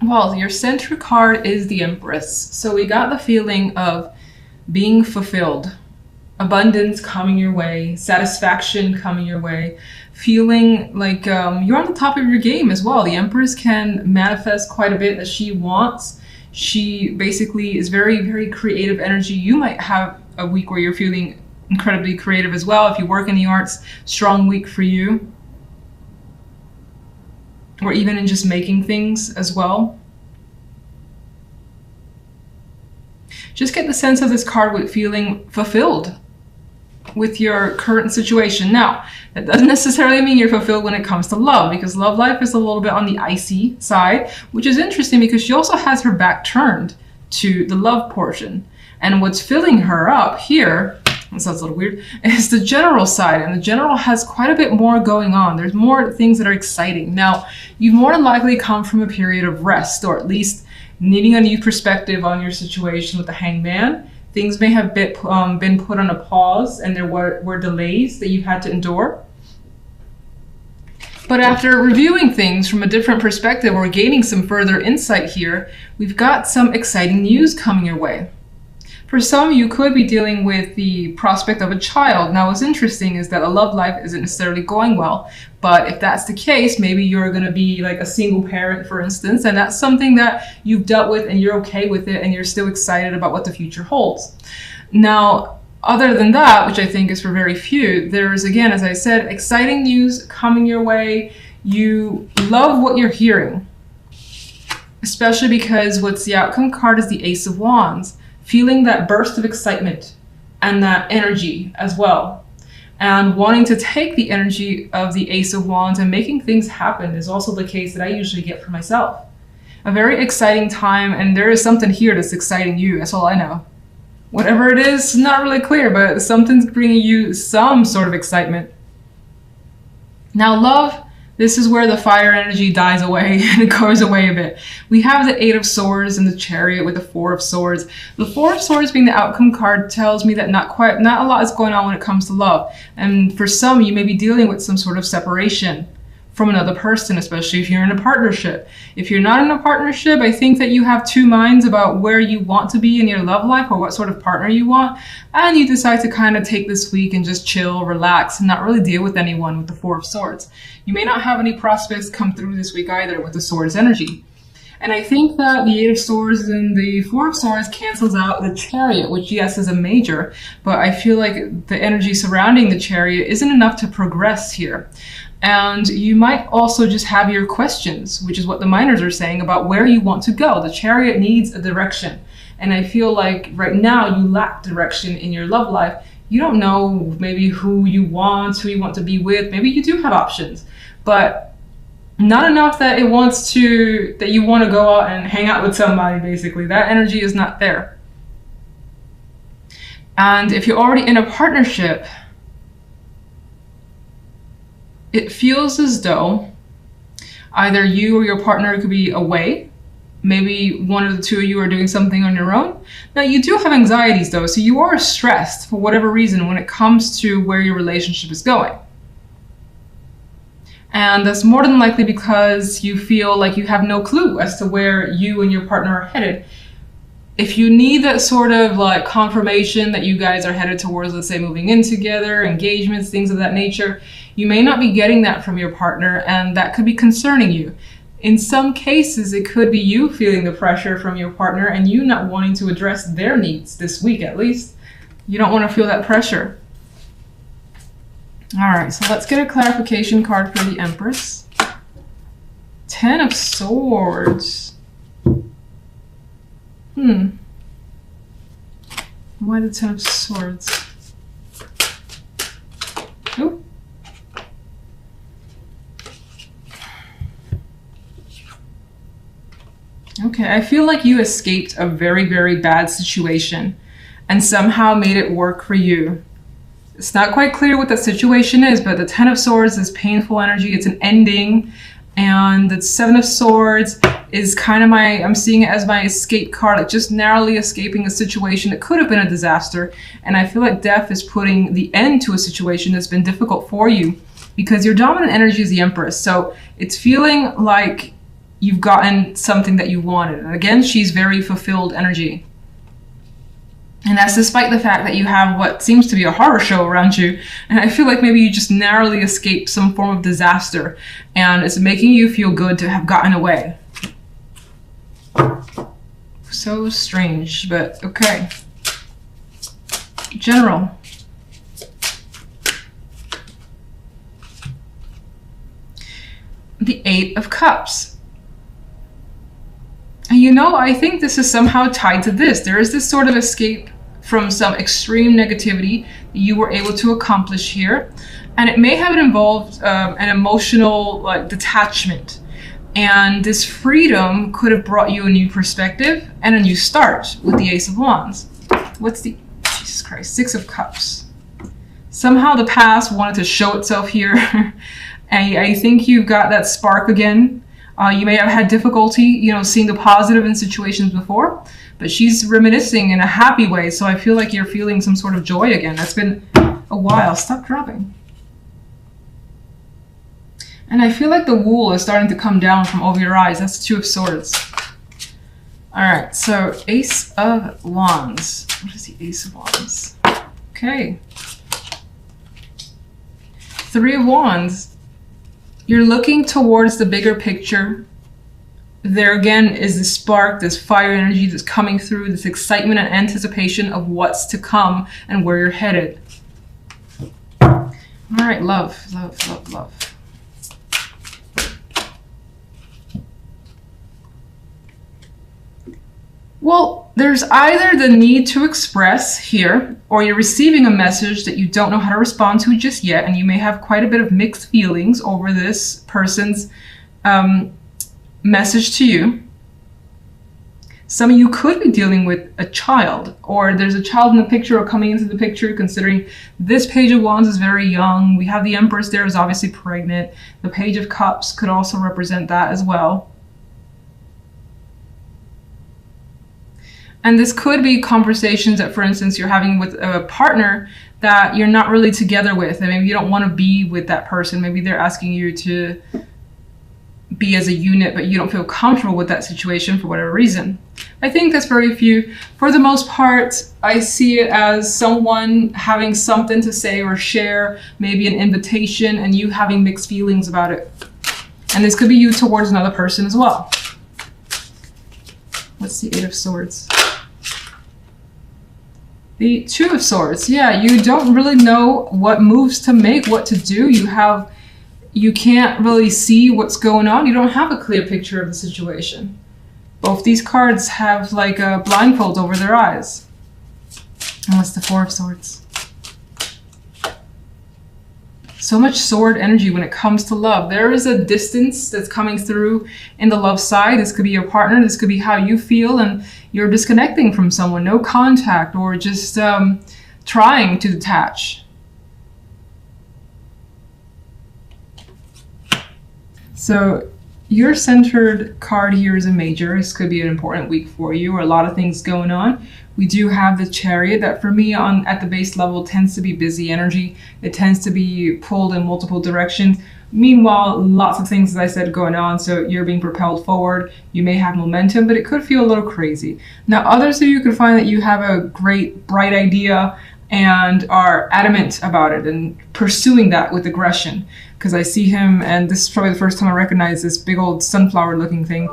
Well, your center card is the Empress. So we got the feeling of being fulfilled, abundance coming your way, satisfaction coming your way, feeling like you're on the top of your game as well. The Empress can manifest quite a bit that she wants. She basically is very, very creative energy. You might have a week where you're feeling incredibly creative as well. If you work in the arts, strong week for you. Or even in just making things as well. Just get the sense of this card with feeling fulfilled with your current situation. Now, that doesn't necessarily mean you're fulfilled when it comes to love, because love life is a little bit on the icy side, which is interesting because she also has her back turned to the love portion. And what's filling her up here, that sounds a little weird, is the general side. And the general has quite a bit more going on. There's more things that are exciting. Now, you've more than likely come from a period of rest, or at least needing a new perspective on your situation with the Hangman. Things may have been put on a pause, and there were delays that you've had to endure. But after reviewing things from a different perspective or gaining some further insight here, we've got some exciting news coming your way. For some, you could be dealing with the prospect of a child. Now, what's interesting is that a love life isn't necessarily going well, but if that's the case, maybe you're going to be like a single parent, for instance, and that's something that you've dealt with and you're okay with it and you're still excited about what the future holds. Now, other than that, which I think is for very few, there's, again, as I said, exciting news coming your way. You love what you're hearing, especially because what's the outcome card is the Ace of Wands. Feeling that burst of excitement and that energy as well. And wanting to take the energy of the Ace of Wands and making things happen is also the case that I usually get for myself. A very exciting time, and there is something here that's exciting you, that's all I know. Whatever it is, not really clear, but something's bringing you some sort of excitement. Now, love, this is where the fire energy dies away and it goes away a bit. We have the Eight of Swords and the Chariot with the Four of Swords. The Four of Swords being the outcome card tells me that not a lot is going on when it comes to love. And for some, you may be dealing with some sort of separation from another person, especially if you're in a partnership. If you're not in a partnership, I think that you have two minds about where you want to be in your love life or what sort of partner you want. And you decide to kind of take this week and just chill, relax, and not really deal with anyone with the Four of Swords. You may not have any prospects come through this week either with the Swords energy. And I think that the Eight of Swords and the Four of Swords cancels out the Chariot, which yes is a major, but I feel like the energy surrounding the Chariot isn't enough to progress here. And you might also just have your questions, which is what the minors are saying about where you want to go. The Chariot needs a direction. And I feel like right now you lack direction in your love life. You don't know maybe who you want to be with. Maybe you do have options, but not enough that you want to go out and hang out with somebody, basically. That energy is not there. And if you're already in a partnership, it feels as though either you or your partner could be away. Maybe one of the two of you are doing something on your own. Now, you do have anxieties though, so you are stressed for whatever reason when it comes to where your relationship is going. And that's more than likely because you feel like you have no clue as to where you and your partner are headed. If you need that sort of like confirmation that you guys are headed towards, let's say, moving in together, engagements, things of that nature, you may not be getting that from your partner, and that could be concerning you. In some cases, it could be you feeling the pressure from your partner and you not wanting to address their needs this week, at least. You don't want to feel that pressure. All right, so let's get a clarification card for the Empress. Ten of Swords. Why the Ten of Swords? Ooh. Okay, I feel like you escaped a very, very bad situation and somehow made it work for you. It's not quite clear what that situation is, but the Ten of Swords is painful energy. It's an ending. And the Seven of Swords is kind of I'm seeing it as my escape card, like just narrowly escaping a situation that could have been a disaster. And I feel like death is putting the end to a situation that's been difficult for you because your dominant energy is the Empress. So it's feeling like you've gotten something that you wanted. And again, she's very fulfilled energy. And that's despite the fact that you have what seems to be a horror show around you. And I feel like maybe you just narrowly escaped some form of disaster. And it's making you feel good to have gotten away. So strange, but okay. General. The Eight of Cups. And you know, I think this is somehow tied to this. There is this sort of escape from some extreme negativity that you were able to accomplish here. And it may have involved an emotional detachment. And this freedom could have brought you a new perspective and a new start with the Ace of Wands. What's the, Jesus Christ, Six of Cups. Somehow the past wanted to show itself here. And I think you've got that spark again. You may have had difficulty, seeing the positive in situations before, but she's reminiscing in a happy way. So I feel like you're feeling some sort of joy again. That's been a while. Stop dropping. And I feel like the wool is starting to come down from over your eyes. That's the Two of Swords. All right, so Ace of Wands. What is the Ace of Wands? Okay. Three of Wands. You're looking towards the bigger picture. There again is this spark, this fire energy that's coming through, this excitement and anticipation of what's to come and where you're headed. All right, love, love, love, love. Well, there's either the need to express here, or you're receiving a message that you don't know how to respond to just yet, and you may have quite a bit of mixed feelings over this person's message to you. Some of you could be dealing with a child, or there's a child in the picture or coming into the picture, considering this Page of Wands is very young. We have the Empress there is obviously pregnant. The Page of Cups could also represent that as well. And this could be conversations that, for instance, you're having with a partner that you're not really together with, and maybe you don't want to be with that person. Maybe they're asking you to be as a unit, but you don't feel comfortable with that situation for whatever reason. I think that's very few. For the most part, I see it as someone having something to say or share, maybe an invitation, and you having mixed feelings about it. And this could be you towards another person as well. What's the Eight of Swords? The Two of Swords. Yeah, you don't really know what moves to make, what to do. You can't really see what's going on. You don't have a clear picture of the situation. Both these cards have like a blindfold over their eyes. And what's the Four of Swords? So much sword energy when it comes to love. There is a distance that's coming through in the love side. This could be your partner. This could be how you feel, and you're disconnecting from someone. No contact, or just trying to detach. So your centered card here is a Major. This could be an important week for you, or a lot of things going on. We do have the Chariot that for me at the base level tends to be busy energy. It tends to be pulled in multiple directions. Meanwhile, lots of things, as I said, going on. So you're being propelled forward. You may have momentum, but it could feel a little crazy. Now, others of you could find that you have a great, bright idea and are adamant about it and pursuing that with aggression. Because I see him, and this is probably the first time I recognize this big old sunflower looking thing.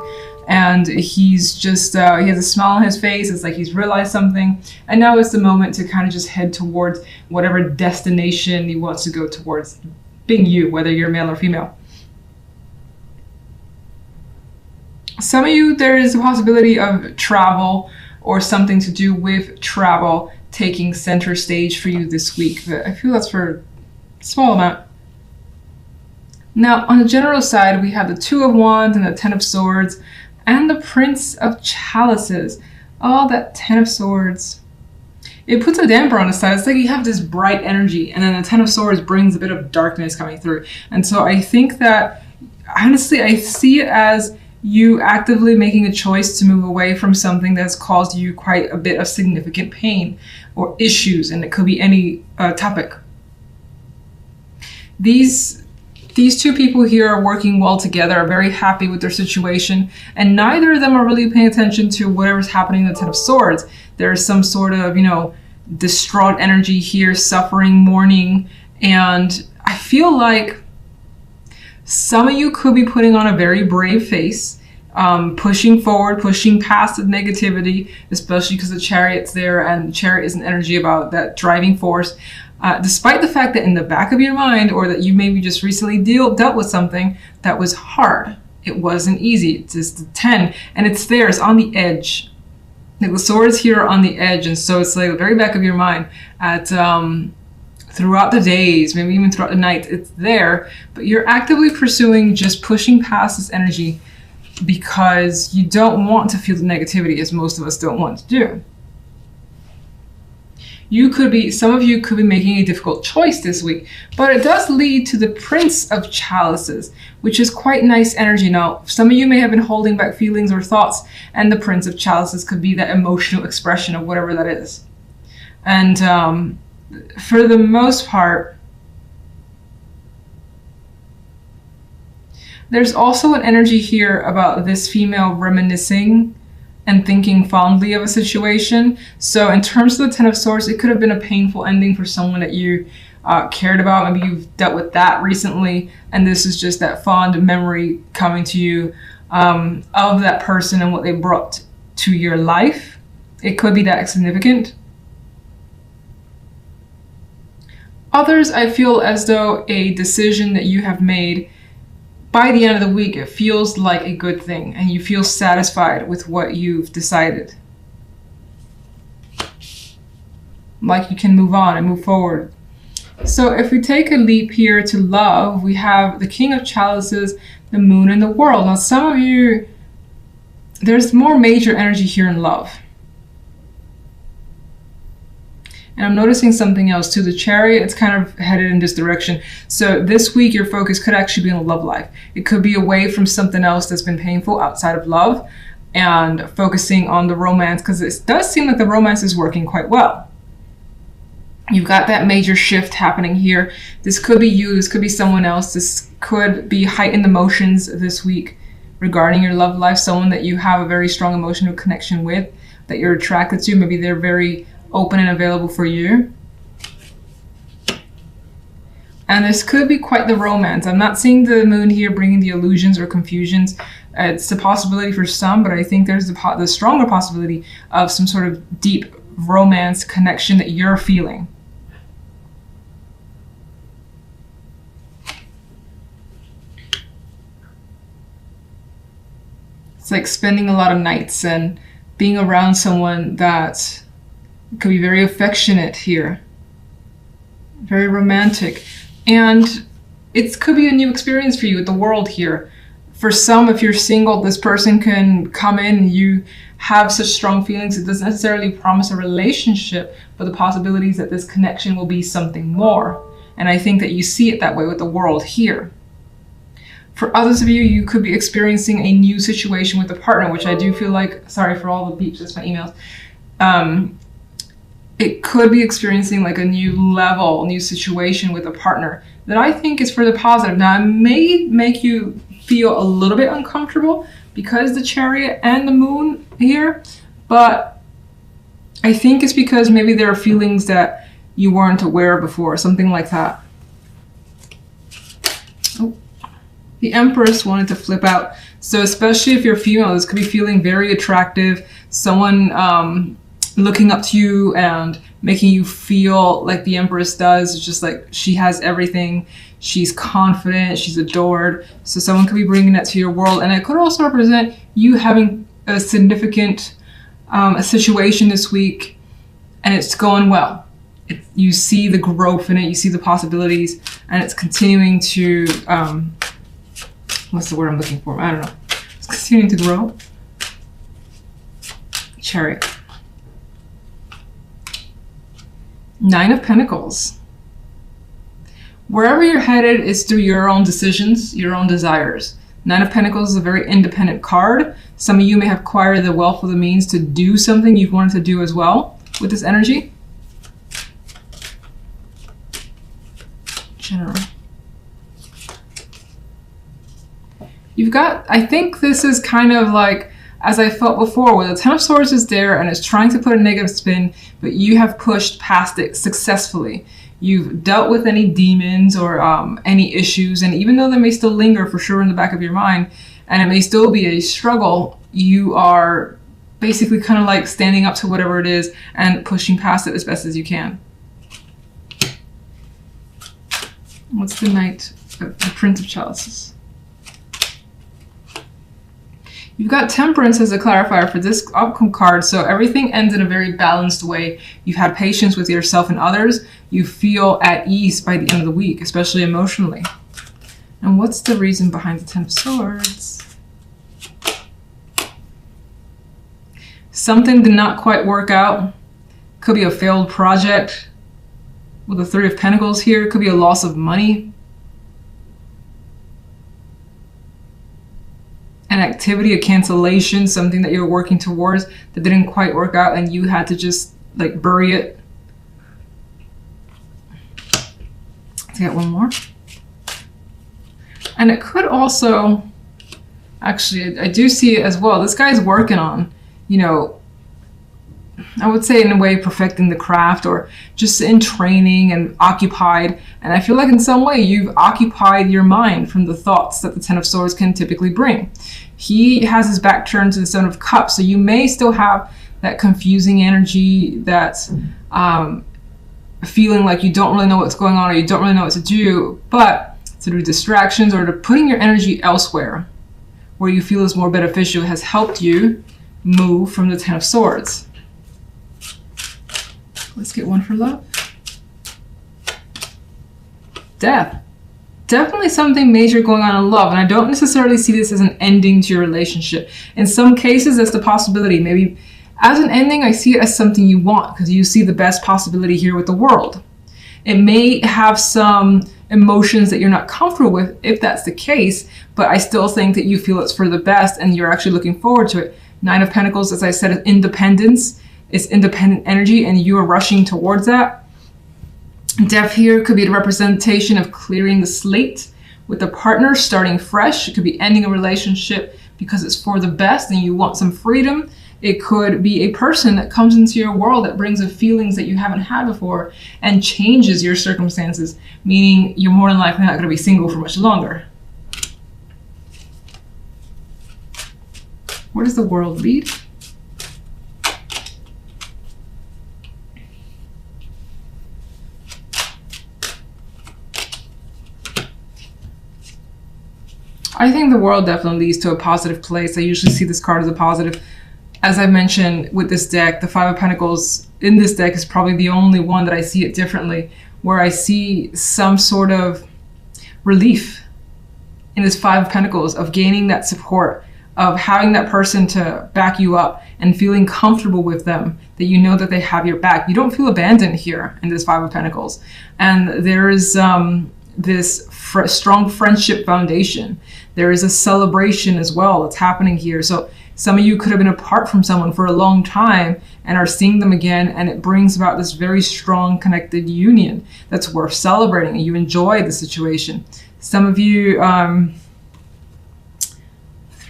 And he's just, he has a smile on his face. It's like he's realized something. And now it's the moment to kind of just head towards whatever destination he wants to go towards, being you, whether you're male or female. Some of you, there is a possibility of travel or something to do with travel taking center stage for you this week. But I feel that's for a small amount. Now, on the general side, we have the Two of Wands and the Ten of Swords and the Prince of Chalices. Oh, that Ten of Swords. It puts a damper on the side. It's like you have this bright energy, and then the Ten of Swords brings a bit of darkness coming through. And so I think that, honestly, I see it as you actively making a choice to move away from something that's caused you quite a bit of significant pain or issues, and it could be any topic. These These two people here are working well together, are very happy with their situation, and neither of them are really paying attention to whatever's happening in the Ten of Swords. There's some sort of, you know, distraught energy here, suffering, mourning, and I feel like some of you could be putting on a very brave face, pushing forward, pushing past the negativity, especially because the Chariot's there, and the Chariot is an energy about that driving force. Despite the fact that in the back of your mind, or that you maybe just recently dealt with something that was hard. It wasn't easy. It's just the 10, and it's there, it's on the edge. Like the swords here are on the edge, and so it's like the very back of your mind at throughout the days, maybe even throughout the night, it's there, but you're actively pursuing just pushing past this energy because you don't want to feel the negativity, as most of us don't want to do. Some of you could be making a difficult choice this week, but it does lead to the Prince of Chalices, which is quite nice energy. Now, some of you may have been holding back feelings or thoughts, and the Prince of Chalices could be that emotional expression of whatever that is. And for the most part, there's also an energy here about this female reminiscing and thinking fondly of a situation. So in terms of the Ten of Swords, it could have been a painful ending for someone that you cared about. Maybe you've dealt with that recently, and this is just that fond memory coming to you of that person and what they brought to your life. It could be that significant. Others, I feel as though a decision that you have made, by the end of the week, it feels like a good thing and you feel satisfied with what you've decided. Like you can move on and move forward. So if we take a leap here to love, we have the King of Chalices, the Moon, and the World. Now some of you, there's more major energy here in love. And I'm noticing something else too. The Chariot, it's kind of headed in this direction. So this week, your focus could actually be on love life. It could be away from something else that's been painful outside of love and focusing on the romance, because it does seem like the romance is working quite well. You've got that major shift happening here. This could be you, this could be someone else. This could be heightened emotions this week regarding your love life, someone that you have a very strong emotional connection with, that you're attracted to. Maybe they're very open and available for you. And this could be quite the romance. I'm not seeing the Moon here bringing the illusions or confusions. It's a possibility for some, but I think there's the stronger possibility of some sort of deep romance connection that you're feeling. It's like spending a lot of nights and being around someone that could be very affectionate here, very romantic, and it could be a new experience for you with the world here. For some, if you're single, this person can come in, you have such strong feelings. It doesn't necessarily promise a relationship, but the possibilities that this connection will be something more. And I think that you see it that way with the world here. For others of you, you could be experiencing a new situation with a partner, which I do feel like, sorry for all the beeps, that's my emails. It could be experiencing like a new level, new situation with a partner that I think is for the positive. Now, it may make you feel a little bit uncomfortable because the Chariot and the Moon here, but I think it's because maybe there are feelings that you weren't aware of before, something like that. Oh, the Empress wanted to flip out. So especially if you're female, this could be feeling very attractive, someone looking up to you and making you feel like the Empress does. It's just like she has everything. She's confident, she's adored. So someone could be bringing that to your world. And it could also represent you having a significant a situation this week and it's going well. You see the growth in it, you see the possibilities, and it's continuing to, what's the word I'm looking for? I don't know. It's continuing to grow. Chariot. Nine of Pentacles. Wherever you're headed is through your own decisions, your own desires. Nine of Pentacles is a very independent card. Some of you may have acquired the wealth of the means to do something you've wanted to do as well with this energy. General. You've got, I think this is kind of like, as I felt before, where the Ten of Swords is there and it's trying to put a negative spin, but you have pushed past it successfully. You've dealt with any demons or any issues, and even though they may still linger for sure in the back of your mind, and it may still be a struggle, you are basically kind of like standing up to whatever it is and pushing past it as best as you can. What's the Knight, the Prince of Chalices? You've got Temperance as a clarifier for this outcome card, so everything ends in a very balanced way. You've had patience with yourself and others. You feel at ease by the end of the week, especially emotionally. And what's the reason behind the Ten of Swords? Something did not quite work out. Could be a failed project. With the Three of Pentacles here, it could be a loss of money. An activity, a cancellation, something that you were working towards that didn't quite work out and you had to just like bury it. Let's get one more. And it could also, actually, I do see it as well. This guy's working on, you know, I would say in a way perfecting the craft or just in training and occupied. And I feel like in some way you've occupied your mind from the thoughts that the Ten of Swords can typically bring. He has his back turned to the Seven of Cups, so you may still have that confusing energy, that's feeling like you don't really know what's going on or you don't really know what to do, but through distractions or to putting your energy elsewhere where you feel is more beneficial has helped you move from the Ten of Swords. Let's get one for love. Death. Definitely something major going on in love, and I don't necessarily see this as an ending to your relationship. In some cases, that's the possibility. Maybe as an ending, I see it as something you want because you see the best possibility here with the World. It may have some emotions that you're not comfortable with if that's the case, but I still think that you feel it's for the best and you're actually looking forward to it. Nine of Pentacles, as I said, is independence. It's independent energy and you are rushing towards that. Death here could be the representation of clearing the slate with a partner, starting fresh. It could be ending a relationship because it's for the best and you want some freedom. It could be a person that comes into your world that brings the feelings that you haven't had before and changes your circumstances, meaning you're more than likely not going to be single for much longer. Where does the World lead? I think the World definitely leads to a positive place. I usually see this card as a positive. As I mentioned with this deck, the Five of Pentacles in this deck is probably the only one that I see it differently, where I see some sort of relief in this Five of Pentacles of gaining that support, of having that person to back you up and feeling comfortable with them, that you know that they have your back. You don't feel abandoned here in this Five of Pentacles. And there is this strong friendship foundation. There is a celebration as well that's happening here. So some of you could have been apart from someone for a long time and are seeing them again, and it brings about this very strong connected union that's worth celebrating, and you enjoy the situation. Some of you, let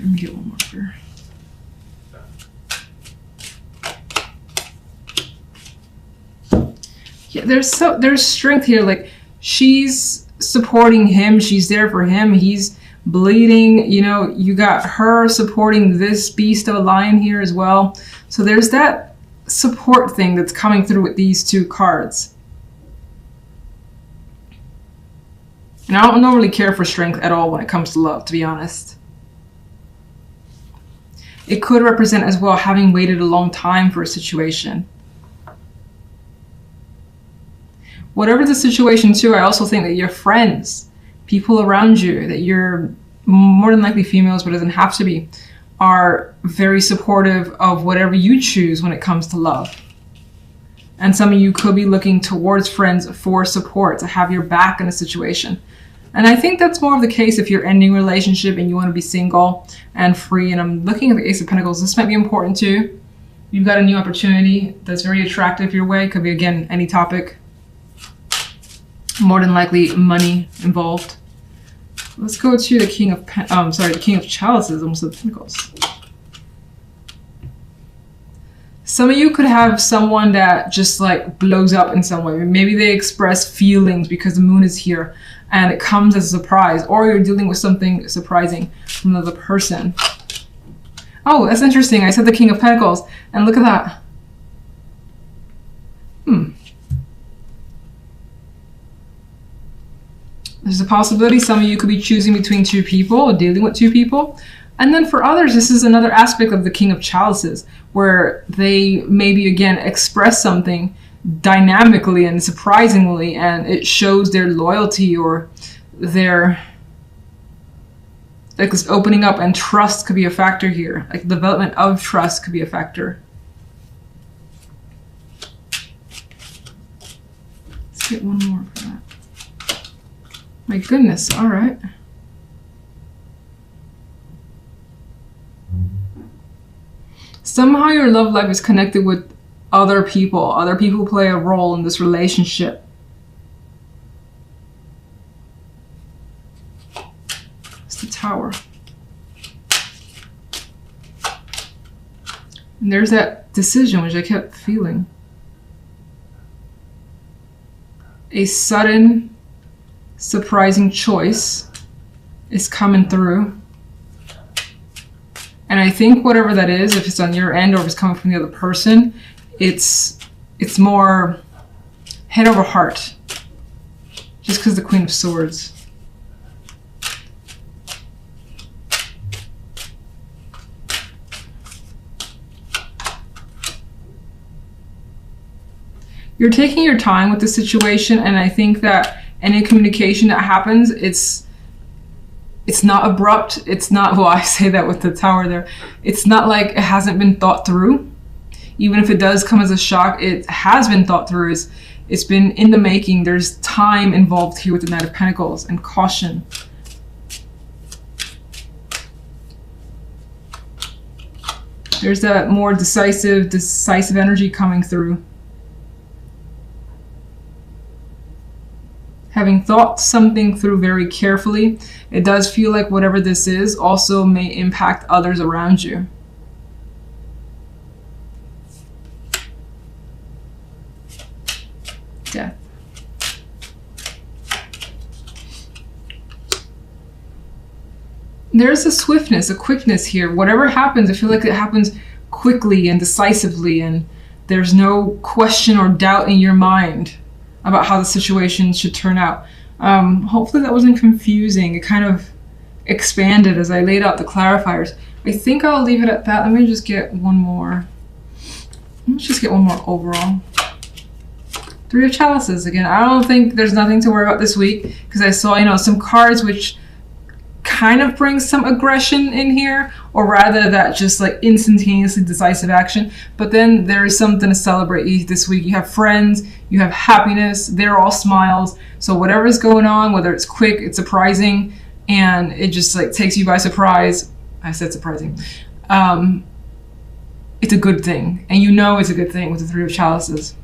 me get one more here. Yeah, there's strength here. Like, she's supporting him, she's there for him, he's bleeding, you know, you got her supporting this beast of a lion here as well. So there's that support thing that's coming through with these two cards. And I don't normally care for strength at all when it comes to love, to be honest. It could represent as well having waited a long time for a situation. Whatever the situation too, I also think that your friends, people around you, that you're more than likely females, but it doesn't have to be, are very supportive of whatever you choose when it comes to love. And some of you could be looking towards friends for support, to have your back in a situation. And I think that's more of the case if you're ending a relationship and you want to be single and free. And I'm looking at the Ace of Pentacles. This might be important too. You've got a new opportunity that's very attractive your way. Could be, again, any topic. More than likely money involved. Let's go to the King of the King of Chalices, almost the Pentacles. Some of you could have someone that just like blows up in some way. Maybe they express feelings because the moon is here and it comes as a surprise, or you're dealing with something surprising from another person. Oh, that's interesting. I said the King of Pentacles, and look at that. There's a possibility some of you could be choosing between two people or dealing with two people. And then for others, this is another aspect of the King of Chalices, where they maybe, again, express something dynamically and surprisingly, and it shows their loyalty or their, like, this opening up, and trust could be a factor here. Like, development of trust could be a factor. Let's get one more for that. My goodness, all right. Somehow your love life is connected with other people. Other people play a role in this relationship. It's the Tower. And there's that decision, which I kept feeling. A sudden, surprising choice is coming through. And I think whatever that is, if it's on your end or if it's coming from the other person, it's more head over heart. Just because the Queen of Swords. You're taking your time with the situation, and I think that any communication that happens, it's not abrupt. It's not, well, I say that with the Tower there. It's not like it hasn't been thought through. Even if it does come as a shock, it has been thought through. It's been in the making. There's time involved here with the Knight of Pentacles and caution. There's that more decisive energy coming through. Having thought something through very carefully, it does feel like whatever this is also may impact others around you. Death. There's a swiftness, a quickness here. Whatever happens, I feel like it happens quickly and decisively, and there's no question or doubt in your mind about how the situation should turn out. Hopefully that wasn't confusing. It kind of expanded as I laid out the clarifiers. I think I'll leave it at that. Let me just get one more. Let's just get one more overall. Three of Chalices again. I don't think there's nothing to worry about this week, because I saw, you know, some cards which kind of bring some aggression in here, or rather that just like instantaneously decisive action. But then there is something to celebrate this week. You have friends, you have happiness, they're all smiles. So whatever's going on, whether it's quick, it's surprising, and it just like takes you by surprise. I said surprising. It's a good thing, and you know it's a good thing with the Three of Chalices.